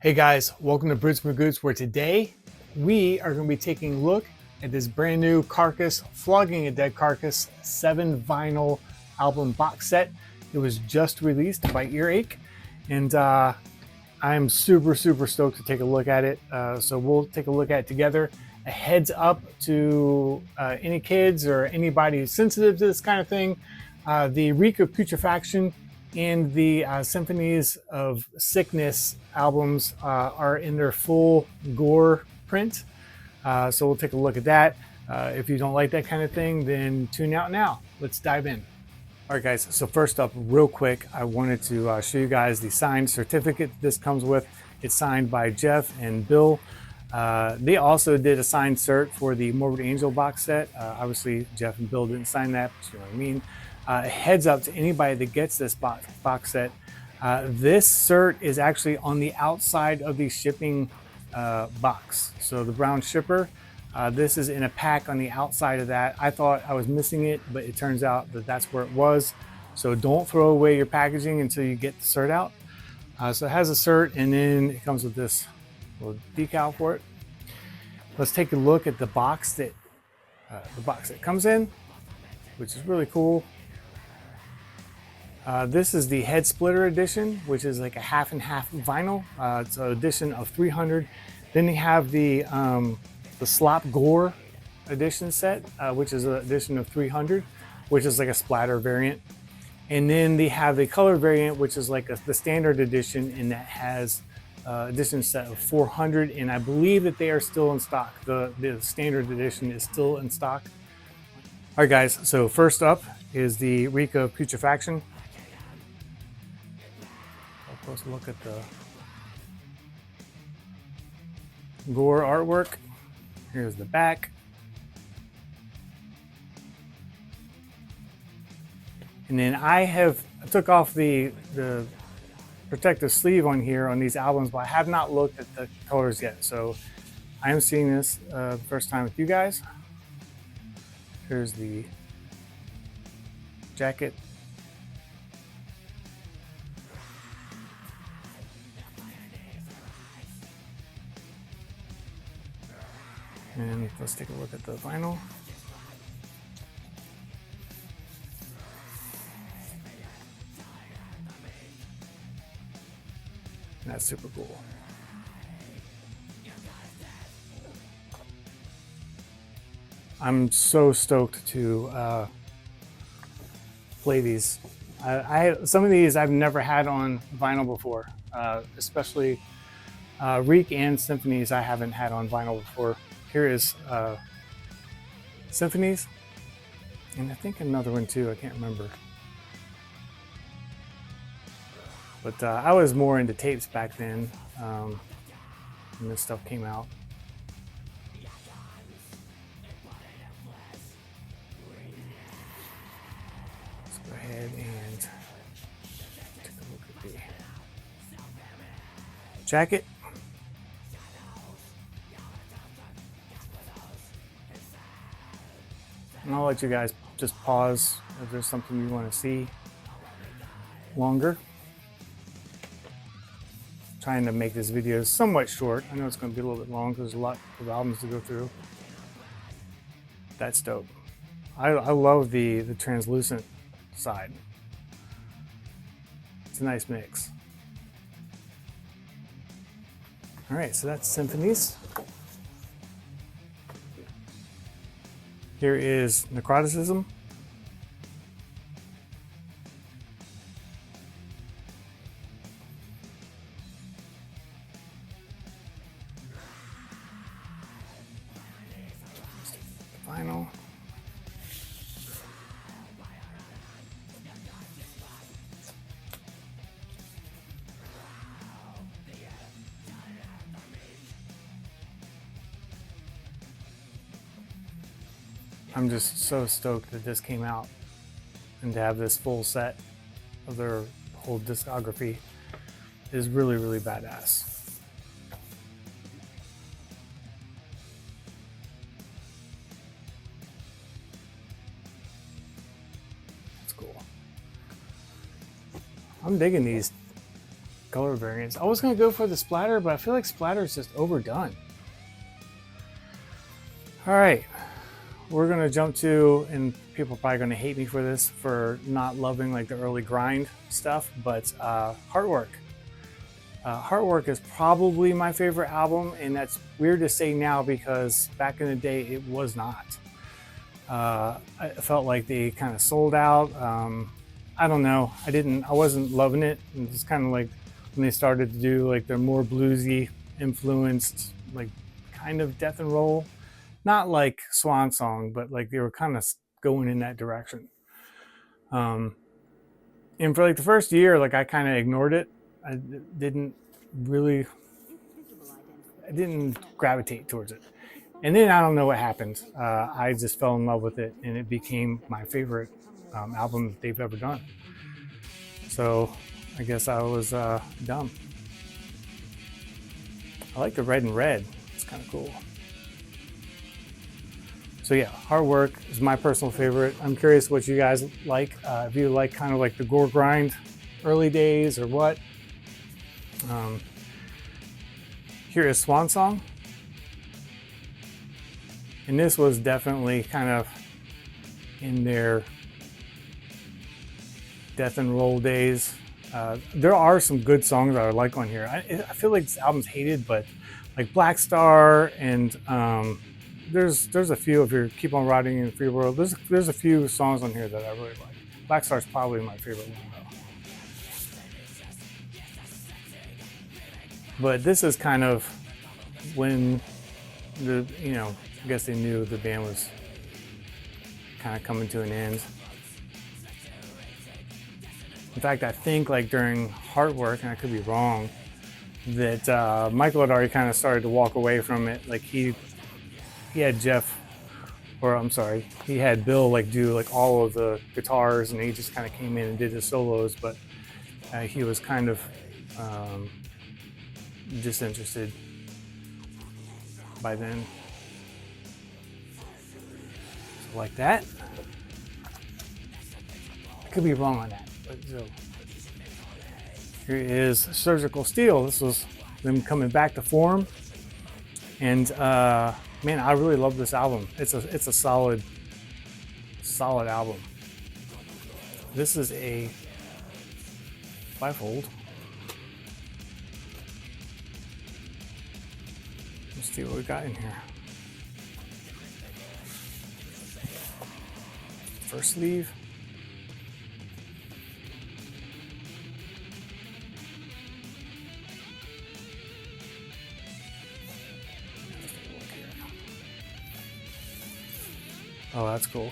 Hey guys, welcome to Brutes Magoots, where today we are going to be taking a look at this brand new Carcass, Flogging a Dead Carcass 7 vinyl album box set. It was just released by Earache, and I'm super stoked to take a look at it. So we'll take a look at it together. A heads up to any kids or anybody who's sensitive to this kind of thing. The Reek of Putrefaction and the Symphonies of Sickness albums are in their full Gore print. So we'll take a look at that. If you don't like that kind of thing, then tune out now. Let's dive in. All right, guys, so first up, real quick, I wanted to show you guys the signed certificate this comes with. It's signed by Jeff and Bill. They also did a signed cert for the Morbid Angel box set. Obviously, Jeff and Bill didn't sign that, but you know what I mean. Heads up to anybody that gets this box set. This cert is actually on the outside of the shipping box. So the brown shipper, this is in a pack on the outside of that. I thought I was missing it, but it turns out that that's where it was. So don't throw away your packaging until you get the cert out. So it has a cert, and then it comes with this little decal for it. Let's take a look at the box that comes in, which is really cool. This is the Head Splitter edition, which is like a half and half vinyl. It's an edition of 300. Then they have the Slop Gore edition set, which is an edition of 300, which is like a splatter variant. And then they have the color variant, which is like the standard edition, and that has edition set of 400. And I believe that they are still in stock. The standard edition is still in stock. All right, guys. So first up is the Reek of Putrefaction. Let's look at the Gore artwork. Here's the back. And then I took off the protective sleeve on here on these albums, but I have not looked at the colors yet. So I am seeing this first time with you guys. Here's the jacket. And let's take a look at the vinyl. That's super cool. I'm so stoked to play these. Some of these I've never had on vinyl before, especially Reek and Symphonies I haven't had on vinyl before. Here is Symphonies, and I think another one too, I can't remember. But I was more into tapes back then when this stuff came out. Let's go ahead and take a look at the jacket. And I'll let you guys just pause if there's something you want to see longer. Trying to make this video somewhat short. I know it's going to be a little bit long because there's a lot of albums to go through. That's dope. I love the translucent side. It's a nice mix. All right, so that's Symphonies. Here is Necroticism. Vinyl. I'm just so stoked that this came out and to have this full set of their whole discography is really badass. That's cool. I'm digging these color variants. I was gonna go for the splatter, but I feel like splatter is just overdone. All right, we're gonna jump to, and people are probably gonna hate me for this, for not loving like the early grind stuff, but Heartwork. Heartwork is probably my favorite album, and that's weird to say now because back in the day it was not. I felt like they kind of sold out. I don't know. I wasn't loving it. It's kind of like when they started to do like their more bluesy influenced, like kind of death and roll, not like Swan Song, but like they were kind of going in that direction. And for like the first year, like I kind of ignored it. I didn't gravitate towards it. And then I don't know what happened. I just fell in love with it, and it became my favorite album they've ever done. So I guess I was dumb. I like the red and red. It's kind of cool. So yeah, Heartwork is my personal favorite. I'm curious what you guys like. If you like kind of like the Gore grind early days or what. Here is Swan Song. And this was definitely kind of in their death and roll days. There are some good songs that I like on here. I feel like this album's hated, but like Black Star and there's a few. If you Keep on Riding in the Free World, there's a few songs on here that I really like. Black Star's probably my favorite one though. But this is kind of when I guess they knew the band was kind of coming to an end. In fact, I think like during Heartwork, and I could be wrong, that Michael had already kind of started to walk away from it. Like he had he had Bill like do like all of the guitars, and he just kind of came in and did the solos, but he was kind of disinterested by then. So like that. I could be wrong on that, but so here is Surgical Steel. This was them coming back to form, and man, I really love this album. It's a solid album. This is a fivefold. Let's see what we got in here. First sleeve. Oh, that's cool.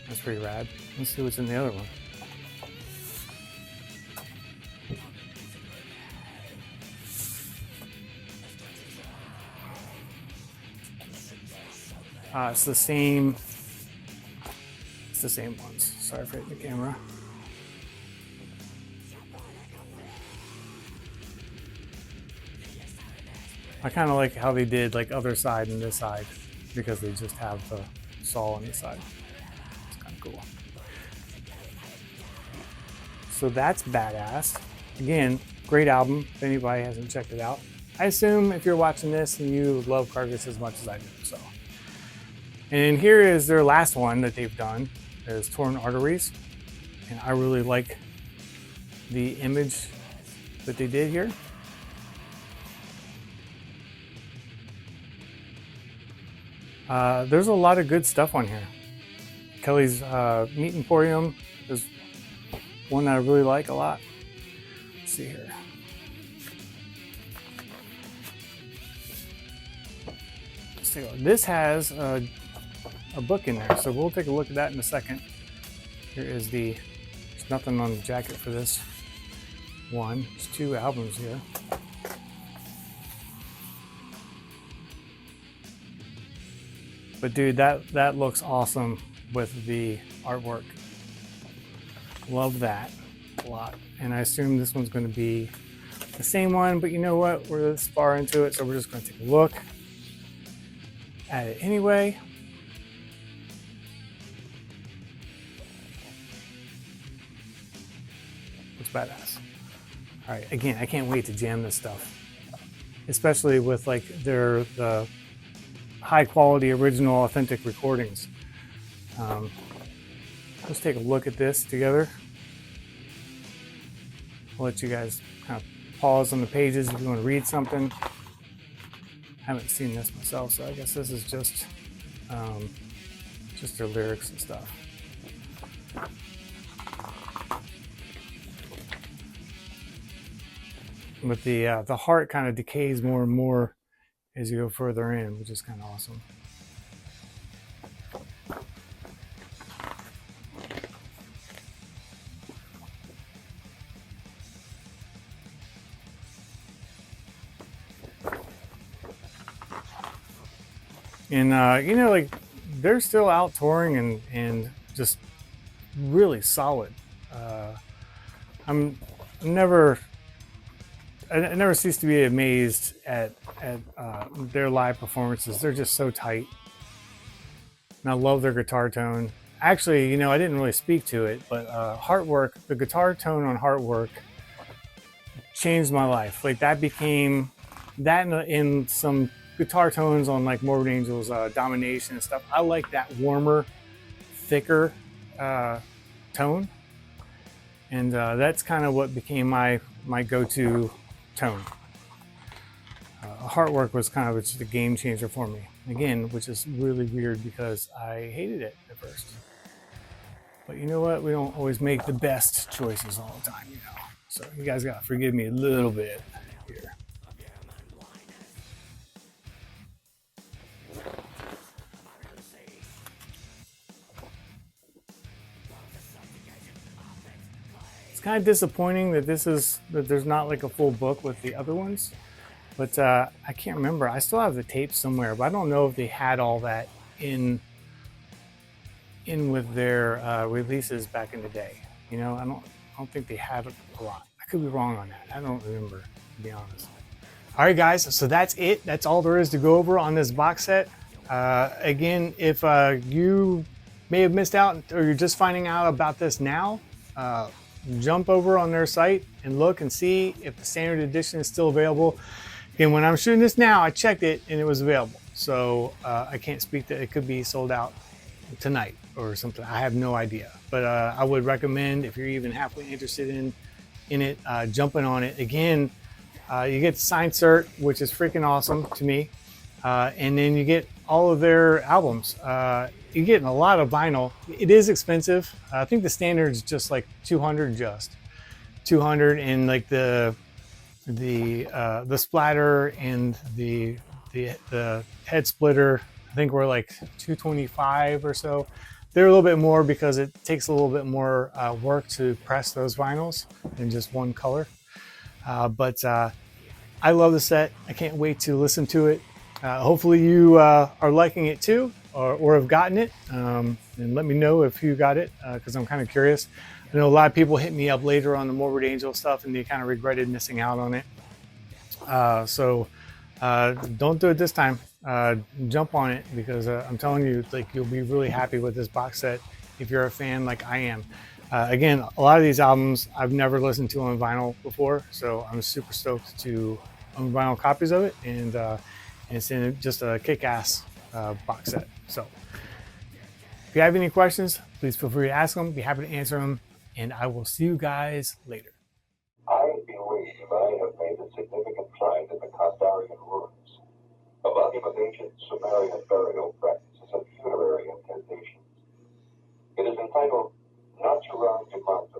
That's pretty rad. Let's see what's in the other one. It's the same ones. Sorry for hitting the camera. I kind of like how they did like other side and this side because they just have the saw on this side. It's kind of cool. So that's badass. Again, great album if anybody hasn't checked it out. I assume if you're watching this and you love Carcass as much as I do. So, and here is their last one that they've done. Is Torn Arteries, and I really like the image that they did here. There's a lot of good stuff on here. Kelly's Meat Emporium is one that I really like a lot. Let's see here. Let's see. This has a book in there, so we'll take a look at that in a second. Here is there's nothing on the jacket for this one. There's 2 albums here. But dude, that looks awesome with the artwork. Love that a lot. And I assume this one's going to be the same one, but you know what? We're this far into it, so we're just going to take a look at it anyway. badass. All right, again, I can't wait to jam this stuff, especially with like the high quality, original, authentic recordings. Let's take a look at this together. I'll let you guys kind of pause on the pages if you want to read something. I haven't seen this myself, so I guess this is just their lyrics and stuff. But the heart kind of decays more and more as you go further in, which is kind of awesome. And you know, like they're still out touring and just really solid. I never cease to be amazed at their live performances. They're just so tight, and I love their guitar tone. Actually, you know, I didn't really speak to it, but Heartwork, the guitar tone on Heartwork changed my life. Like that became that in some guitar tones on like Morbid Angel's Domination and stuff. I like that warmer, thicker tone, and that's kind of what became my go-to tone. Heartwork was kind of just a game changer for me. Again, which is really weird because I hated it at first. But you know what? We don't always make the best choices all the time, you know. So you guys gotta forgive me a little bit here. It's kind of disappointing that there's not like a full book with the other ones. But I can't remember. I still have the tapes somewhere, but I don't know if they had all that in with their releases back in the day. You know, I don't think they had a lot. I could be wrong on that. I don't remember, to be honest. All right, guys. So that's it. That's all there is to go over on this box set. Again, if you may have missed out or you're just finding out about this now, jump over on their site and look and see if the standard edition is still available. And when I'm shooting this now, I checked it and it was available. So I can't speak that it could be sold out tonight or something. I have no idea. But I would recommend, if you're even halfway interested in it, jumping on it. Again, you get the signed cert, which is freaking awesome to me. And then you get all of their albums. You're getting a lot of vinyl. It is expensive. I think the standard is just like 200, and like the splatter and the head splitter, I think we're like 225 or so. They're a little bit more because it takes a little bit more work to press those vinyls in just one color. But I love the set. I can't wait to listen to it. Hopefully you are liking it too, or have gotten it. And let me know if you got it, because I'm kind of curious. I know a lot of people hit me up later on the Morbid Angel stuff and they kind of regretted missing out on it. So don't do it this time. Jump on it, because I'm telling you, like, you'll be really happy with this box set if you're a fan like I am. Again, a lot of these albums I've never listened to on vinyl before, so I'm super stoked to own vinyl copies of it, and it's in just a kick-ass box set. So if you have any questions, please feel free to ask them. Be happy to answer them, and I will see you guys later. I believe I have made a significant find in the Kandarian ruins, a volume of ancient Sumerian burial practices and funerary incantations. It is entitled Not to Round Your Mouth,